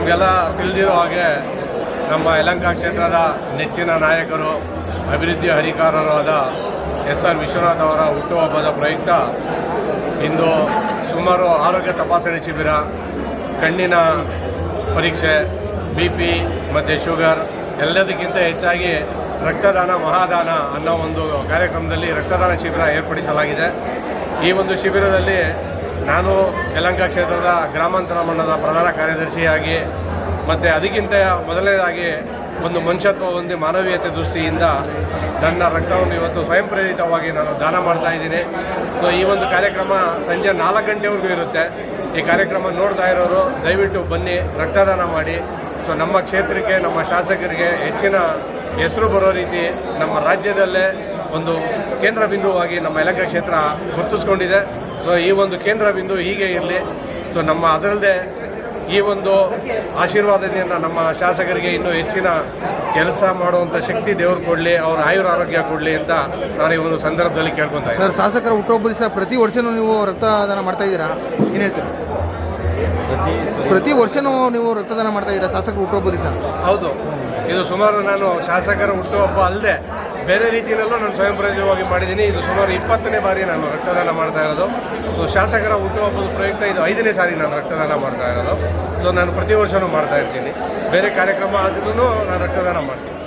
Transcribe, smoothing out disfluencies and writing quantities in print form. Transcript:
ನಿಮಗೆಲ್ಲ ತಿಳಿದಿರೋ ಹಾಗೆ ನಮ್ಮ ಯಲಹಂಕ ಕ್ಷೇತ್ರದ ನೆಚ್ಚಿನ ನಾಯಕರು ಅಭಿವೃದ್ಧಿ ಹರಿಕಾರರು ಆದ ಎಸ್.ಆರ್. ವಿಶ್ವನಾಥ್ ಅವರ ಹುಟ್ಟುಹಬ್ಬದ ಪ್ರಯುಕ್ತ ಇಂದು ಸುಮಾರು ಆರೋಗ್ಯ ತಪಾಸಣೆ ಶಿಬಿರ, ಕಣ್ಣಿನ ಪರೀಕ್ಷೆ, BP ಮತ್ತು ಶುಗರ್, ಎಲ್ಲದಕ್ಕಿಂತ ಹೆಚ್ಚಾಗಿ ರಕ್ತದಾನ ಮಹಾದಾನ ಅನ್ನೋ ಒಂದು ಕಾರ್ಯಕ್ರಮದಲ್ಲಿ ರಕ್ತದಾನ ಶಿಬಿರ ಏರ್ಪಡಿಸಲಾಗಿದೆ. ಈ ಒಂದು ಶಿಬಿರದಲ್ಲಿ ನಾನು ಯಲಹಂಕ ಕ್ಷೇತ್ರದ ಗ್ರಾಮಾಂತರ ಮಂಡಲದ ಪ್ರಧಾನ ಕಾರ್ಯದರ್ಶಿಯಾಗಿ ಮತ್ತು ಅದಕ್ಕಿಂತ ಮೊದಲನೇದಾಗಿ ಒಂದು ಮನುಷ್ಯತ್ವ ಹೊಂದಿ ಮಾನವೀಯತೆ ದೃಷ್ಟಿಯಿಂದ ನನ್ನ ರಕ್ತವನ್ನು ಇವತ್ತು ಸ್ವಯಂ ಪ್ರೇರಿತವಾಗಿ ನಾನು ದಾನ ಮಾಡ್ತಾ ಇದ್ದೀನಿ. ಸೊ ಈ ಒಂದು ಕಾರ್ಯಕ್ರಮ ಸಂಜೆ 4 ಗಂಟೆವರೆಗೂ ಇರುತ್ತೆ. ಈ ಕಾರ್ಯಕ್ರಮ ನೋಡ್ತಾ ಇರೋರು ದಯವಿಟ್ಟು ಬನ್ನಿ, ರಕ್ತದಾನ ಮಾಡಿ. ಸೊ ನಮ್ಮ ಕ್ಷೇತ್ರಕ್ಕೆ, ನಮ್ಮ ಶಾಸಕರಿಗೆ ಹೆಚ್ಚಿನ ಹೆಸರು ಬರೋ ರೀತಿ ನಮ್ಮ ರಾಜ್ಯದಲ್ಲೇ ಒಂದು ಕೇಂದ್ರ ಬಿಂದುವಾಗಿ ನಮ್ಮ ಯಲಹಂಕ ಕ್ಷೇತ್ರ ಗುರುತಿಸ್ಕೊಂಡಿದೆ. ಸೊ ಈ ಒಂದು ಕೇಂದ್ರ ಬಿಂದು ಹೀಗೆ ಇರಲಿ. ಸೊ ನಮ್ಮ ಅದರಲ್ಲದೆ ಈ ಒಂದು ಆಶೀರ್ವಾದದಿಂದ ನಮ್ಮ ಶಾಸಕರಿಗೆ ಇನ್ನೂ ಹೆಚ್ಚಿನ ಕೆಲಸ ಮಾಡುವಂಥ ಶಕ್ತಿ ದೇವರು ಕೊಡಲಿ, ಅವ್ರ ಆರೋಗ್ಯ ಕೊಡಲಿ ಅಂತ ನಾನು ಈ ಒಂದು ಸಂದರ್ಭದಲ್ಲಿ ಕೇಳ್ಕೊತಾ ಇದ್ದೀನಿ. ಸರ್, ಶಾಸಕರ ಹುಟ್ಟುಹಬ್ಬ ದಿವಸ ಪ್ರತಿ ವರ್ಷವೂ ನೀವು ರಕ್ತದಾನ ಮಾಡ್ತಾ ಇದ್ದೀರಾ, ಏನು ಹೇಳ್ತೀರಾ? ಪ್ರತಿ ವರ್ಷವೂ ನೀವು ರಕ್ತದಾನ ಮಾಡ್ತಾ ಇದ್ದೀರಾ ಶಾಸಕರ ಹುಟ್ಟುಹಬ್ಬ ದಿವಸ? ಹೌದು, ಇದು ಸುಮಾರು ನಾನು ಶಾಸಕರ ಹುಟ್ಟುಹಬ್ಬ ಅಲ್ಲದೆ ಬೇರೆ ರೀತಿಯಲ್ಲೂ ನಾನು ಸ್ವಯಂ ಪ್ರೇರಿತವಾಗಿ ಮಾಡಿದ್ದೀನಿ. ಇದು ಸುಮಾರು 20ನೇ ಬಾರಿ ನಾನು ರಕ್ತದಾನ ಮಾಡ್ತಾ ಇರೋದು. ಸೊ ಶಾಸಕರ ಹುಟ್ಟುಹಬ್ಬದ ಪ್ರಯುಕ್ತ ಇದು 5ನೇ ಸಾರಿ ನಾನು ರಕ್ತದಾನ ಮಾಡ್ತಾ ಇರೋದು. ಸೊ ನಾನು ಪ್ರತಿ ವರ್ಷವೂ ಮಾಡ್ತಾ ಇರ್ತೀನಿ. ಬೇರೆ ಕಾರ್ಯಕ್ರಮ ಆದ್ರೂ ನಾನು ರಕ್ತದಾನ ಮಾಡ್ತೀನಿ.